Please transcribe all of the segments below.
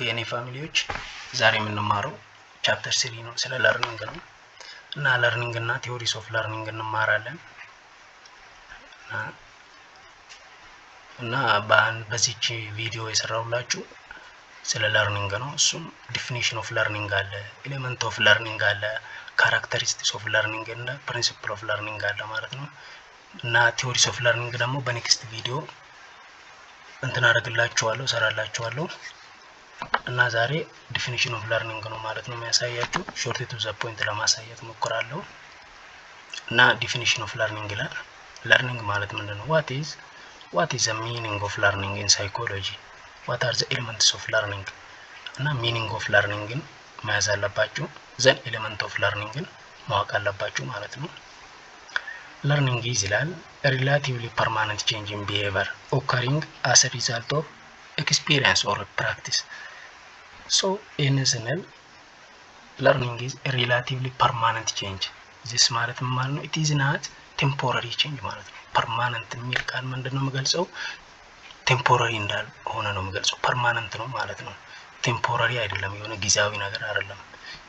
የኔ ፋሚሊዎች ዛሬ የምንማረው ቻፕተር 3 ነው፣ ስለ ለርኒንግ ነው እና ለርኒንግ እና ቲዮሪስ ኦፍ ለርኒንግ እንማራለን እና በዚህች ቪዲዮ የሰራሁላችሁ ስለ ለርኒንግ ነው። እሱም ዲፊኒሽን ኦፍ ለርኒንግ አለ፣ ኤሌመንት ኦፍ ለርኒንግ አለ፣ ካራክተሪስቲክስ ኦፍ ለርኒንግ እና ፕሪንሲፕል ኦፍ ለርኒንግ አለ ማለት ነው። እና ቲዮሪስ ኦፍ ለርኒንግ ደግሞ በኔክስት ቪዲዮ እንትን አደርግላችኋለሁ፣ ሰራላችኋለሁ። እና ዛሬ ዲፊኒሽን ኦፍ ለርኒንግ ነው ማለት ነው የሚያሳያችሁ። ሾርት ቱ ዘ ፖይንት ለማሳየት ሞክራለሁ። እና ዲፊኒሽን ኦፍ ለርኒንግ ይላል። ለርኒንግ ማለት ምንድነው? what is the meaning of learning in psychology? what are the elements of learning? እና meaning of learning መያዝ አለባችሁ። ዘን ኤሌመንት ኦፍ ለርኒንግን ማወቅ አለባችሁ ማለት ነው። ለርኒንግ ይላል relatively permanent change in behavior occurring as a result of experience or practice. So in ስንል learning is a relatively permanent change. this ማለት ማለት ነው it is not temporary change ማለት ነው። permanent የሚል ቃል ምንድነው የሚገልጸው? temporary እንዳልሆነ ነው የሚገልጸው። permanent ነው ማለት ነው። temporary አይደለም፣ የሆነ ጊዜያዊ ነገር አይደለም።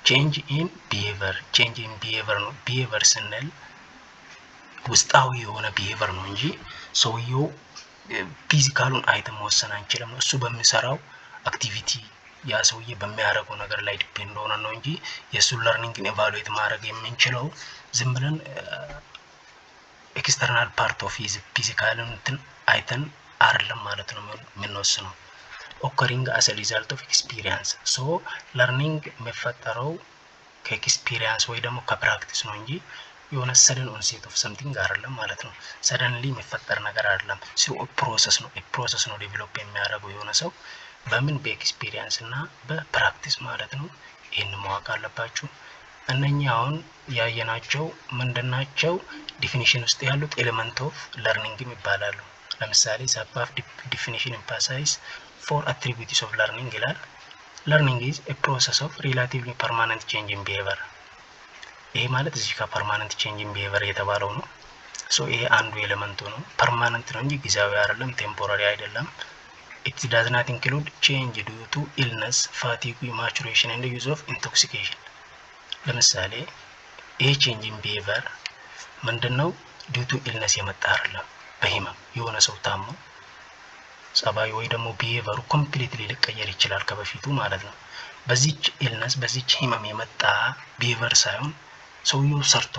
change in behavior ነው። behavior ስንል ውስጣዊ የሆነ behavior ነው እንጂ ሰውየው ፊዚካሉን አይተን መወሰን አንችልም። እሱ በሚሰራው አክቲቪቲ ያ ሰውዬ በሚያደርገው ነገር ላይ ዲፔንድ ሆነ ነው እንጂ የሱ ለርኒንግን ኤቫሉዌት ማድረግ የምንችለው ዝም ብለን ኤክስተርናል ፓርት ኦፍ ፊዚካልን እንትን አይተን አይደለም ማለት ነው የምንወስነው። occurring as a result of experience. so learning የሚፈጠረው ከኤክስፒሪየንስ ወይ ደግሞ ከፕራክቲስ ነው እንጂ የሆነ ሰደን ኦንሴት ኦፍ ሰምቲንግ አይደለም ማለት ነው። ሰደንሊ የሚፈጠር ነገር አይደለም። ፕሮሰስ ነው ዴቨሎፕ የሚያደርገው የሆነ ሰው በምን በኤክስፒሪየንስ እና በፕራክቲስ ማለት ነው። ይሄን ማወቅ አለባችሁ። እነኚህ አሁን ያየናቸው ምንድናቸው? ዲፊኒሽን ውስጥ ያሉት ኤሌመንት ኦፍ ለርኒንግ ይባላሉ። ለምሳሌ ሰባፍ ዲፊኒሽን emphasize four attributes of learning ይላል። learning is a process of relatively permanent change in behavior. ይሄ ማለት እዚህ ጋር permanent change in behavior የተባለው ነው። ሶ ይሄ አንዱ ኤሌመንቱ ነው። permanent ነው እንጂ ጊዜያዊ አይደለም፣ ቴምፖራሪ አይደለም። it does not include change due to illness, fatigue, maturation and use of intoxication. ለምሳሌ ይሄ change in behavior ምንድነው? due to illness የመጣ አይደለም። በህመም የሆነ ሰው ታሞ ጸባይ ወይ ደግሞ behavior ኮምፕሊትሊ ሊቀየር ይችላል ከበፊቱ ማለት ነው። በዚህች illness በዚህች ህመም የመጣ behavior ሳይሆን ሰውየው ሰርቶ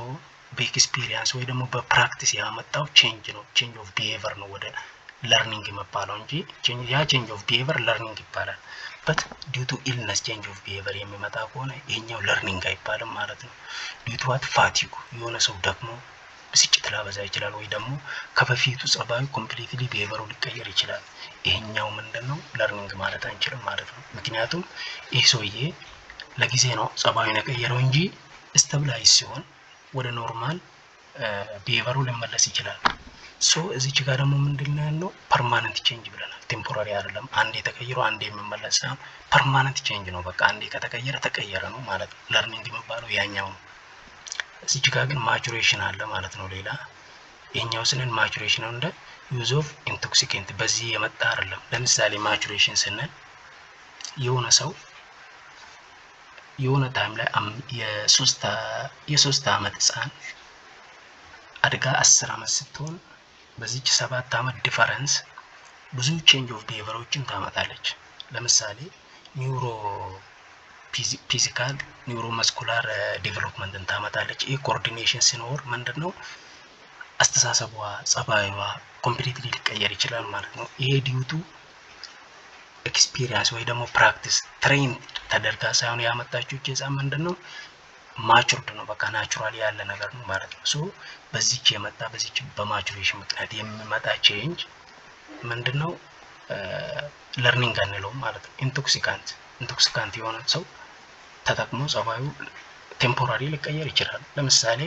በኤክስፒሪየንስ ወይ ደግሞ በፕራክቲስ ያመጣው ቼንጅ ነው። ቼንጅ ኦፍ ቢሄቪየር ነው ወደ ለርኒንግ የሚባለው እንጂ ያ ቼንጅ ኦፍ ቢሄቪየር ለርኒንግ ይባላል። በት ዲው ቱ ኢልነስ ቼንጅ ኦፍ ቢሄቪየር የሚመጣ ከሆነ ይሄኛው ለርኒንግ አይባልም ማለት ነው። ዲው ቱ ዋት ፋቲጉ የሆነ ሰው ደግሞ ብስጭት ላበዛ ይችላል ወይ ደግሞ ከበፊቱ ጸባዩ ኮምፕሊትሊ ቢሄቪየሩ ሊቀየር ይችላል። ይሄኛው ምንድነው? ለርኒንግ ማለት አንችልም ማለት ነው። ምክንያቱም ይህ ሰውዬ ለጊዜ ነው ጸባዩን የቀየረው እንጂ ስታብላይዝ ሲሆን ወደ ኖርማል ቢሄቪየሩ ሊመለስ ይችላል። ሶ እዚች ጋር ደግሞ ምንድነው ያለው? ፐርማነንት ቼንጅ ብለናል። ቴምፖራሪ አይደለም። አንዴ ተቀይሮ አንዴ የሚመለስ ሳይሆን ፐርማነንት ቼንጅ ነው። በቃ አንዴ ከተቀየረ ተቀየረ ነው ማለት ነው። ለርኒንግ የሚባለው ያኛው ነው። እዚች ጋር ግን ማቹሬሽን አለ ማለት ነው። ሌላ ይሄኛው ስንል ማቹሬሽን እንደ ዩዝ ኦፍ ኢንቶክሲኬንት በዚህ የመጣ አይደለም። ለምሳሌ ማቹሬሽን ስንል የሆነ ሰው የሆነ ታይም ላይ የሶስት አመት ህፃን አድጋ 10 አመት ስትሆን በዚህች 7 አመት ዲፈረንስ ብዙ ቼንጅ ኦፍ ቢሄቪየሮችን ታመጣለች። ለምሳሌ ፊዚካል ኒውሮ መስኩላር ዴቨሎፕመንትን ታመጣለች። ይሄ ኮኦርዲኔሽን ሲኖር ምንድነው? አስተሳሰቧ፣ ጸባይዋ ኮምፕሊትሊ ሊቀየር ይችላል ማለት ነው። ይሄ ዲዩቱ ኤክስፒሪየንስ ወይ ደግሞ ፕራክቲስ ትሬን ተደርጋ ሳይሆን ያመጣችው ህፃን ምንድነው? ማቹርድ ነው። በቃ ናቹራሊ ያለ ነገር ነው ማለት ነው። ሶ በዚህች የመጣ በዚህች በማቹሬሽን ምክንያት የሚመጣ ቼንጅ ምንድነው? ለርኒንግ አንለውም ማለት ነው። ኢንቶክሲካንት የሆነ ሰው ተጠቅሞ ጸባዩ ቴምፖራሪ ሊቀየር ይችላል። ለምሳሌ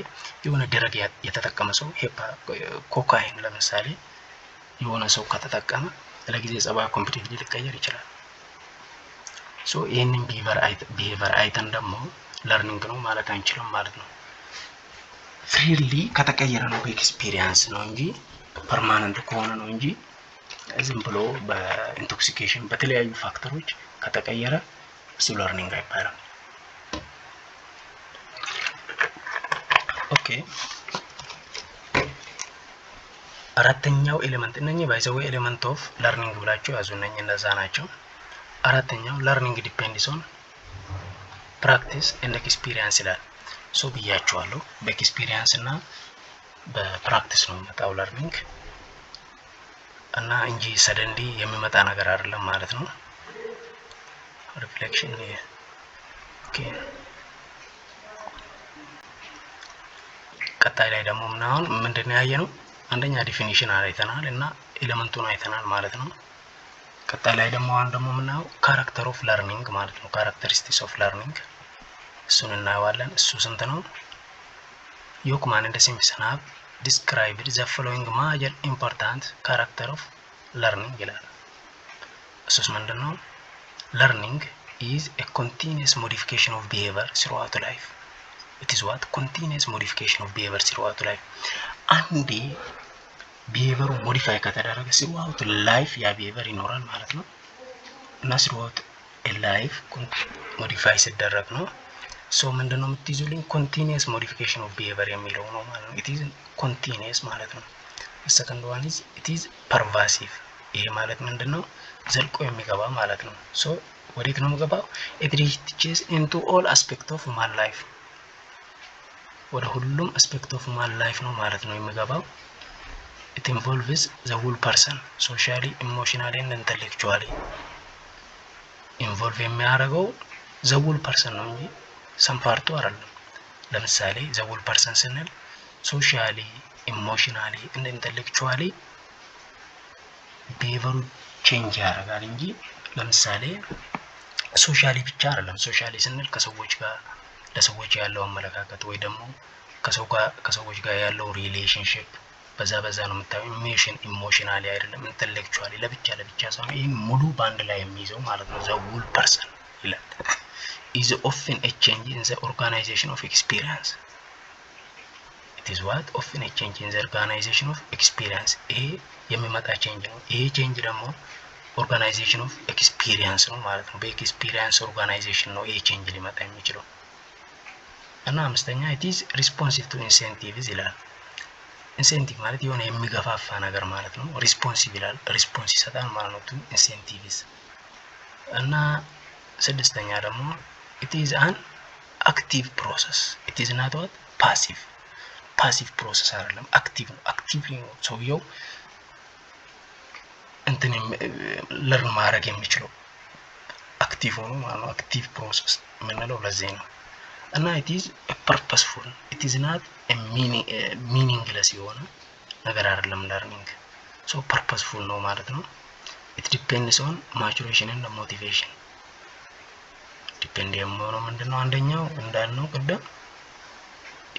የሆነ ድረግ የተጠቀመ ሰው ኮካይን ለምሳሌ የሆነ ሰው ከተጠቀመ ለጊዜ ጸባዩ ኮምፕሊትሊ ሊቀየር ይችላል። ሶ ይሄንን ቢሄቪየር አይተን ደግሞ ለርኒንግ ነው ማለት አንችልም ማለት ነው። ፍሪሊ ከተቀየረ ነው በኤክስፒሪየንስ ነው እንጂ ፐርማነንት ከሆነ ነው እንጂ ዝም ብሎ በኢንቶክሲኬሽን በተለያዩ ፋክተሮች ከተቀየረ እሱ ለርኒንግ አይባልም። ኦኬ አራተኛው ኤሌመንት እነኚህ ባይ ዘ ዌይ ኤሌመንት ኦፍ ለርኒንግ ብላችሁ ያዙ። እነኚህ እነዛ ናቸው። አራተኛው ለርኒንግ ዲፔንድስ ኦን ፕራክቲስ ኤንድ ኤክስፒሪየንስ ይላል። ሶ ብያችኋለሁ በኤክስፒሪየንስ እና በፕራክቲስ ነው የሚመጣው ለርኒንግ እና እንጂ ሰደንሊ የሚመጣ ነገር አይደለም ማለት ነው። ሪፍሌክሽን ኦኬ ቀጣይ ላይ ደግሞ ምንድነው ያየነው? አንደኛ ዲፊኒሽን አይተናል እና ኤሌመንቱን አይተናል ማለት ነው። ቀጣይ ላይ ደግሞ ምናየው ካራክተር ኦፍ ለርኒንግ ማለት ነው። ካራክተሪስቲክስ ኦፍ ለርኒንግ እሱን እናየዋለን። እሱ ስንት ነው? ዮክማን እንደ ሲምፕሰን ሃቭ ዲስክራይብድ ዘ ፎሎዊንግ ማጀር ኢምፖርታንት ካራክተር ኦፍ ለርኒንግ ይላል። እሱስ ምንድነው? ለርኒንግ is a continuous modification of behavior throughout life. It is what? Continuous modification of behavior throughout life. አንዴ ቢሄቨሩ ሞዲፋይ ከተደረገ throughout life ያ ቢሄቨር ይኖራል ማለት ነው እና throughout a life ሞዲፋይ ሲደረግ ነው። ሶ ምንድነው የምትይዙልኝ? continuous modification of behavior የሚለው ነው ማለት ነው። it is continuous ማለት ነው። the second one is it is pervasive. ይሄ ማለት ምንድነው? ዘልቆ የሚገባ ማለት ነው። ሶ ወዴት ነው የሚገባው? it reaches into all aspects of human life. ወደ ሁሉም aspect of human life ነው ማለት ነው የሚገባው። it involves the whole person socially, emotionally and intellectually. involve የሚያደርገው the whole person ነው እንጂ some part አይደለም። ለምሳሌ the whole person ስንል socially, emotionally and intellectually behavior change ያደርጋል እንጂ ለምሳሌ ሶሻሊ ብቻ አይደለም። ሶሻሊ ስንል ከሰዎች ጋር ለሰዎች ያለው አመለካከት ወይ ደግሞ ከሰዎች ጋር ያለው ሪሌሽንሺፕ በዛ ነው የምታየው። ኢሞሽናሊ አይደለም። ኢንተሌክቹዋሊ ለብቻ ሳይሆን ይሄ ሙሉ ባንድ ላይ የሚይዘው ማለት ነው። the whole person ይላል። is often a change in the organization of experience. it is what? often a change in the organization of experience. ይሄ የሚመጣ ቼንጅ ነው። ይሄ ቼንጅ ደግሞ ኦርጋናይዜሽን ኦፍ ኤክስፒሪየንስ ነው ማለት ነው። በኤክስፒሪየንስ ኦርጋናይዜሽን ነው ይሄ ቼንጅ ሊመጣ የሚችለው። እና አምስተኛ it is responsive to incentives ይላል። ኢንሴንቲቭ ማለት የሆነ የሚገፋፋ ነገር ማለት ነው። ሪስፖንሲቭ ይላል። ሪስፖንስ ይሰጣል ማለት ነው to incentives። እና ስድስተኛ ደግሞ it is an active process. it is not what? passive process አይደለም፣ አክቲቭ ነው። አክቲቭ ነው ሰውየው እንትን ለርን ማድረግ የሚችለው አክቲቭ ሆኖ ማለት ነው። አክቲቭ ፕሮሰስ የምንለው ለዚህ ነው። እና it is purposeful. it is not a meaningless የሆነ ነገር አይደለም ለርኒንግ። so purposeful ነው ማለት ነው። it depends on maturation and motivation. ዲፔንድ የሚሆነው ምንድነው? አንደኛው እንዳልነው ቅድም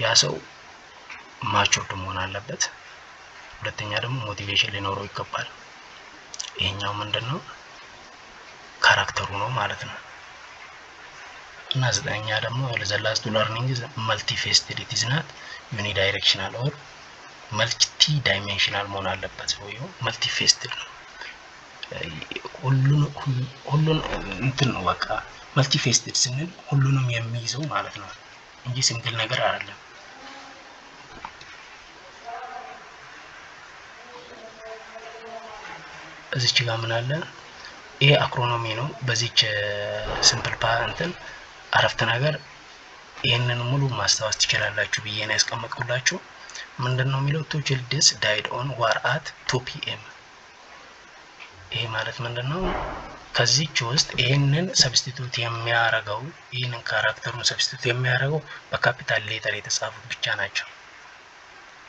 ያ ሰው ማቹርድ መሆን አለበት። ሁለተኛ ደግሞ ሞቲቬሽን ሊኖረው ይገባል። ይሄኛው ምንድነው? ካራክተሩ ነው ማለት ነው። እና ዘጠነኛ ደግሞ the last learning is multifaceted. it is not unidirectional or multi-dimensional መሆን አለበት። ሰውየው multifaceted ነው። ሁሉን እንትን ነው በቃ multifaceted ስንል ሁሉንም የሚይዘው ማለት ነው እንጂ ሲንግል ነገር አይደለም። እዚች ጋር ምን አለ? ይሄ አክሮኖሚ ነው። በዚች ሲምፕል እንትን አረፍተ ነገር ይሄንን ሙሉ ማስተዋወስ ትችላላችሁ ብዬ ነው ያስቀመጥኩላችሁ። ምንድነው የሚለው? two children died on war at 2 PM። ይሄ ማለት ምንድነው? ከዚች ውስጥ ይሄንን ሰብስቲቱት የሚያደርገው ይሄንን ካራክተሩን ሰብስቲቱት የሚያደርገው በካፒታል ሌተር የተጻፉት ብቻ ናቸው።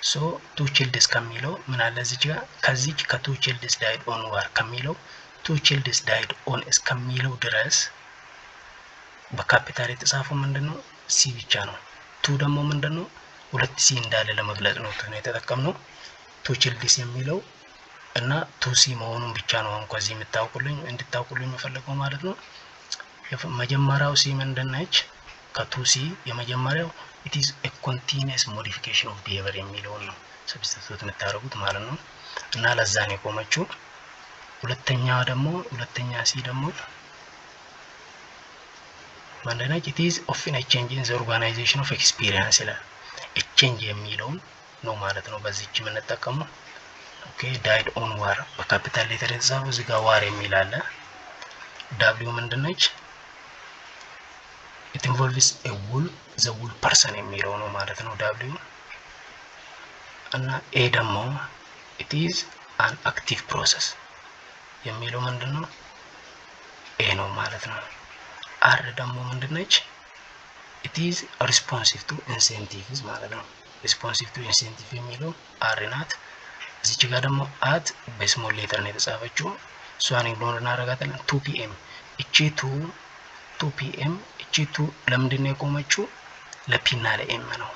so two children ከሚለው ምን አለ እዚህ ጋር? ከዚች ከtwo children died on war ከሚለው two children died on እስከሚለው ድረስ በካፒታል የተጻፈው ምንድነው? ሲ ብቻ ነው። two ደግሞ ምንድነው? ሁለት ሲ እንዳለ ለመግለጽ ነው የተጠቀምነው two children የሚለው እና two ሲ መሆኑን ብቻ ነው ከዚህ እንድታውቁልኝ የምፈልገው ማለት ነው። መጀመሪያው ሲ ምንድነች? ከtwo ሲ የመጀመሪያው it is a continuous modification of behavior የሚለው ነው ሰብስቲቱት የምታደርጉት ማለት ነው። እና ለዛ ነው የቆመችው ሁለተኛ ሲ ደግሞ ምንድነው? it is often a change in the organization of experience ይላል። change የሚለውን ነው ማለት ነው በዚህች የምንጠቀመው። ኦኬ died on war በካፒታል ሌተር የተጻፈው እዚህ ጋር war የሚል አለ። w ምንድነች? it involves a the wool person የሚለው ነው ማለት ነው w። እና a ደግሞ it is an active process የሚለው ምንድነው? a ነው ማለት ነው። r ደግሞ ምንድነች? it is responsive to incentives ማለት ነው። responsive to incentive የሚለው r ናት። እዚች ጋር ደግሞ at በስሞል ሌተር ነው የተጻፈችው። እሷን ኢግኖር እናደርጋታለን። 2 pm እቺ 2 pm እቺ 2 ለምንድን ነው የቆመችው? ለp እና ለm ነው።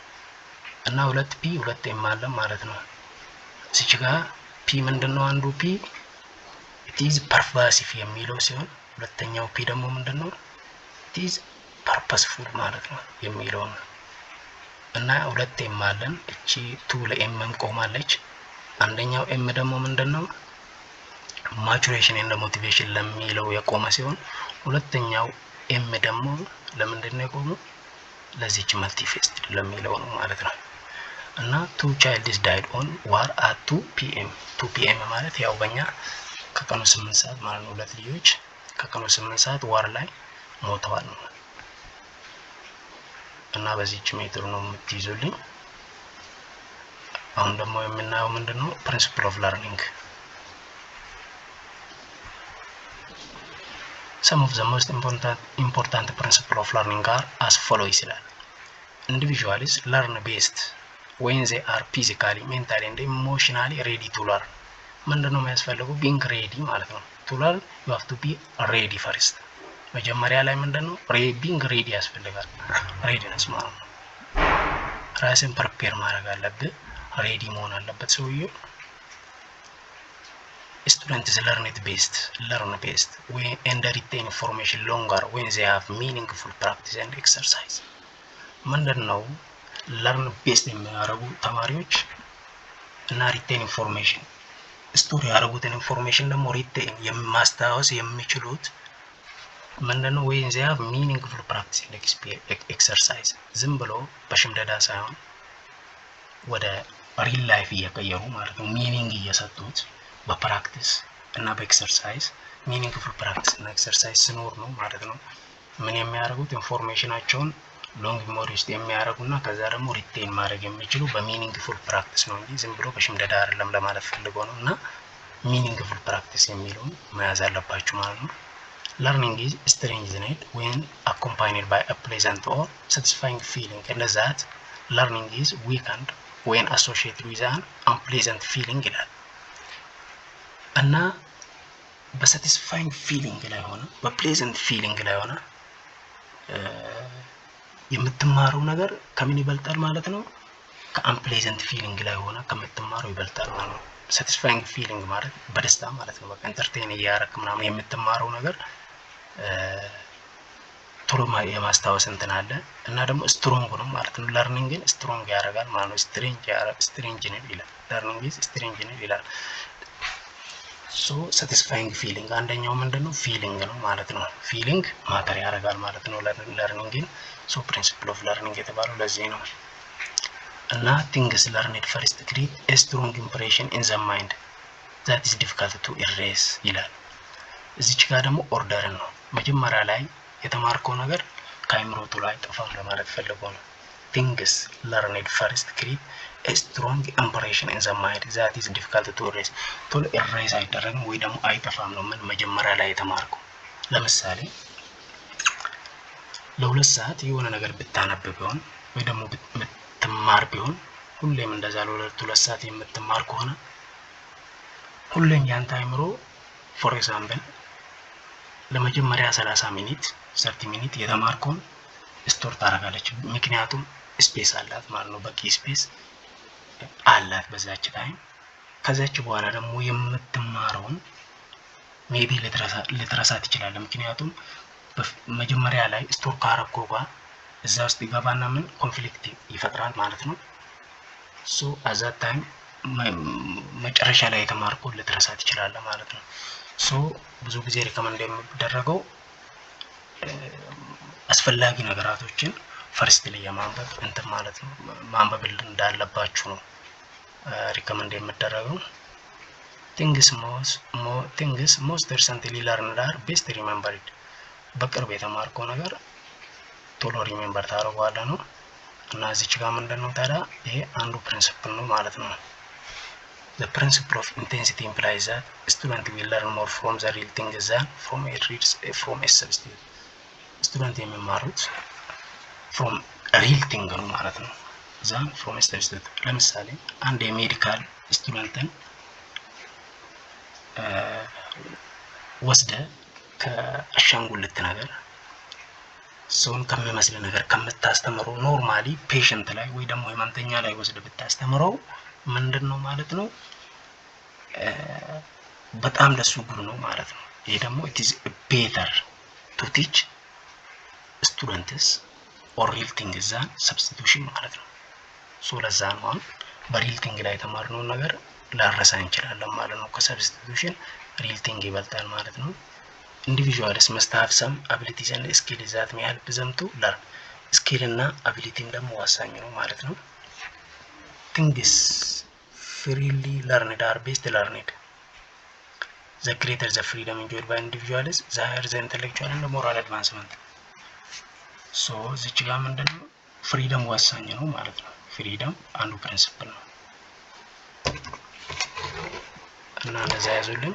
እና 2p 2m አለ ማለት ነው። እዚች ጋር p ምንድነው? አንዱ p it is pervasive የሚለው ሲሆን ሁለተኛው p ደግሞ ምንድነው? it is purposeful ማለት ነው የሚለው ነው። እና 2m አለን። እቺ 2 ለm ቆማለች። አንደኛው m ደግሞ ምንድነው? maturation and motivation ለሚለው የቆመ ሲሆን ሁለተኛው m ደግሞ ለምንድን ነው የቆመው? ለዚች multifaceted ለሚለው ነው ማለት ነው። እና 2 childs died on war at 2 pm 2 pm ማለት ያው በእኛ ከቀኑ 8 ሰዓት ማለት ነው። ሁለት ልጆች ከቀኑ 8 ሰዓት war ላይ ሞተዋል ነው። እና በዚች ሜትር ነው የምትይዙልኝ። አሁን ደግሞ የምናየው ምንድነው? principle of learning. Some of the most important principle of learning are as follows ይላል። Individuals learn best when they are physically, mentally and emotionally ready to learn. ምንድነው የሚያስፈልገው? being ready ማለት ነው። to learn you have to be ready first. መጀመሪያ ላይ ምንድነው? being ready ያስፈልጋል። readiness ማለት ነው። ራስን prepare ማድረግ አለብህ። ready መሆን አለበት ሰውየው። Students learn best when and retain information longer when they have meaningful practice and exercise. ምንድነው? learn best የሚያደርጉ ተማሪዎች እና retain information ስቶሪ ያደረጉትን ኢንፎርሜሽን ደግሞ retain የማስታወስ የሚችሉት ምንድነው? when they have meaningful practice and exercise ዝም ብሎ በሽምደዳ ሳይሆን ወደ ሪል ላይፍ እየቀየሩ ማለት ነው። ሚኒንግ እየሰጡት በፕራክቲስ እና በኤክሰርሳይዝ ሚኒንግፉል ፕራክቲስ እና ኤክሰርሳይዝ ሲኖር ነው ማለት ነው። ምን የሚያደርጉት? ኢንፎርሜሽናቸውን ሎንግ ሜሞሪ ውስጥ የሚያደርጉና ከዛ ደግሞ ሪቴን ማድረግ የሚችሉ በሚኒንግፉል ፕራክቲስ ነው እንጂ ዝም ብሎ በሽምደዳ አይደለም ለማለት ፈልጎ ነው። እና ሚኒንግፉል ፕራክቲስ የሚለውን መያዝ አለባችሁ ማለት ነው። learning is strengthened when accompanied by a pleasant or satisfying feeling and that learning is weakened when associated with an unpleasant feeling ይላል። እና በሳቲስፋይንግ ፊሊንግ ላይ ሆነ በፕሌዘንት ፊሊንግ ላይ ሆነ የምትማረው ነገር ከምን ይበልጣል ማለት ነው? ከአንፕሌዘንት ፊሊንግ ላይ ሆነ ከምትማረው ይበልጣል ማለት ነው። ሳቲስፋይንግ ፊሊንግ ማለት በደስታ ማለት ነው። በቃ ኢንተርቴን እያደረክ ምናምን የምትማረው ነገር ቶሎ የማስታወስ እንትን አለ እና ደግሞ ስትሮንግ ነው ማለት ነው። ለርኒንግን ስትሮንግ ያደርጋል ማለት ነው። ስትሬንጅ ነው ይላል። ለርኒንግ ኢዝ ስትሬንጅ ነው ይላል። ሶ ሳቲስፋይንግ ፊሊንግ አንደኛው ምንድነው? ፊሊንግ ነው ማለት ነው። ፊሊንግ ማተር ያደርጋል ማለት ነው ለርኒንግን። ሶ ፕሪንሲፕል ኦፍ ለርኒንግ የተባለው ለዚህ ነው። እና things learned first create a strong impression in the mind that is difficult to erase ይላል። እዚች ጋር ደግሞ ኦርደር ነው። መጀመሪያ ላይ የተማርከው ነገር ከአይምሮ ቶሎ አይጠፋም ለማለት ፈልጎ ነው። things learned first create a strong impression in the mind that is difficult to erase ቶሎ erase አይደረግም ወይ ደግሞ አይጠፋም ነው። ምን መጀመሪያ ላይ የተማርከው ለምሳሌ ለሁለት ሰዓት የሆነ ነገር ብታነብ ቢሆን ወይ ደግሞ ብትማር ቢሆን ሁሌም እንደዛ ለሁለት ሰዓት የምትማር ከሆነ ሁሌም ያንተ አይምሮ ፎር ኤግዛምፕል ለመጀመሪያ 30 ሚኒት የተማርከውን ስቶር ታደርጋለች። ምክንያቱም ስፔስ አላት ማለት ነው። በቂ ስፔስ አላት በዛች ታይም። ከዛች በኋላ ደግሞ የምትማረውን ሜቢ ልትረሳ ትችላለህ። ምክንያቱም መጀመሪያ ላይ ስቶር ካረከው ጋር እዛ ውስጥ ይገባና ምን ኮንፍሊክት ይፈጥራል ማለት ነው። ሶ አዛት ታይም መጨረሻ ላይ የተማርከውን ልትረሳ ትችላለህ ማለት ነው። ሶ ብዙ ጊዜ ሪከመንድ የሚደረገው አስፈላጊ ነገራቶችን ፈርስት ላይ የማንበብ እንትን ማለት ነው ማንበብ እንዳለባችሁ ነው ሪከመንድ የሚደረገው። things most recently learned are best remembered በቅርብ የተማርከው ነገር ቶሎ ሪሜምበር ታደርገዋለህ ነው። እና እዚች ጋር ምንድነው ታዲያ ይሄ አንዱ ፕሪንሲፕል ነው ማለት ነው። the principle of intensity implies that student will learn more from the real thing than from a substitute ስቱደንት የሚማሩት from real thing ነው ማለት ነው than from a substitute። ለምሳሌ አንድ የሜዲካል ስቱደንትን ወስደ ከአሻንጉልት ነገር ሰውን ከመመስለ ነገር ከምታስተምረው ኖርማሊ ፔሸንት ላይ ወይ ደግሞ ህመምተኛ ላይ ወስደ ብታስተምረው ምንድነው ማለት ነው በጣም ለሱ ጉድ ነው ማለት ነው። ይሄ ደግሞ it is better to teach students or real things than substitution ማለት ነው። ሶ ለዛ ነው በሪል ቲንግ ላይ የተማርነው ነገር ላረሳ እንችላለን ማለት ነው። ከሰብስቲቱሽን ሪል ቲንግ ይበልጣል ማለት ነው። individuals must have some abilities and skills that may help them to learn skill እና ability ደግሞ ዋሳኝ ነው ማለት ነው። things freely learned are best learned the greater the freedom enjoyed by individuals the higher the intellectual and moral advancement ሶ እዚች ጋር ምንድነው ፍሪደም ዋሳኝ ነው ማለት ነው። ፍሪደም አንዱ ፕሪንሲፕል ነው እና ለዛ ያዙልኝ።